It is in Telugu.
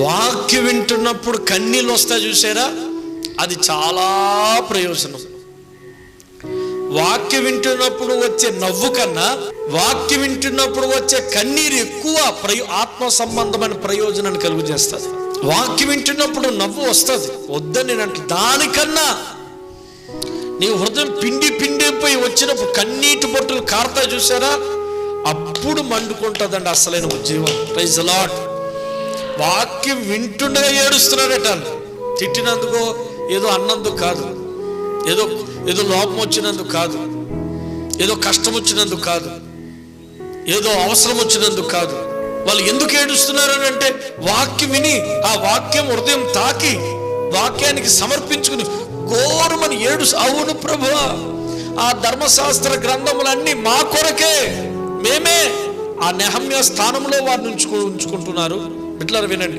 వాక్యం వింటున్నప్పుడు కన్నీళ్ళు వస్తాయి చూసారా, అది చాలా ప్రయోజనం. వాక్యం వింటున్నప్పుడు వచ్చే నవ్వు కన్నా వాక్యం వింటున్నప్పుడు వచ్చే కన్నీరు ఎక్కువ ఆత్మ సంబంధమైన ప్రయోజనాన్ని కలుగు చేస్తుంది. వాక్యం వింటున్నప్పుడు నవ్వు వస్తుంది, వద్దని నేను అంటే, దానికన్నా నీ హృదయం పిండిపోయి వచ్చినప్పుడు కన్నీటి బొట్టులు కారుతాయి చూసారా, అప్పుడు మండుకుంటుందండి అసలైన ఉద్యోగం. Praise the lord. వాక్యం వింటుండగా ఏడుస్తున్నాడట, తిట్టినందుకో ఏదో అన్నందుకు కాదు, ఏదో లోపం వచ్చినందుకు కాదు, ఏదో కష్టం వచ్చినందుకు కాదు, ఏదో అవసరం వచ్చినందుకు కాదు. వాళ్ళు ఎందుకు ఏడుస్తున్నారని అంటే, వాక్యం విని ఆ వాక్యం హృదయం తాకి వాక్యానికి సమర్పించుకుని ఘోరమని అవును ప్రభువా, ఆ ధర్మశాస్త్ర గ్రంథములన్నీ మా కొరకే, మేమే ఆ నెహమ్యా స్థానంలో వారిని ఉంచుకుంటున్నారు. బిడ్డలారా వినండి,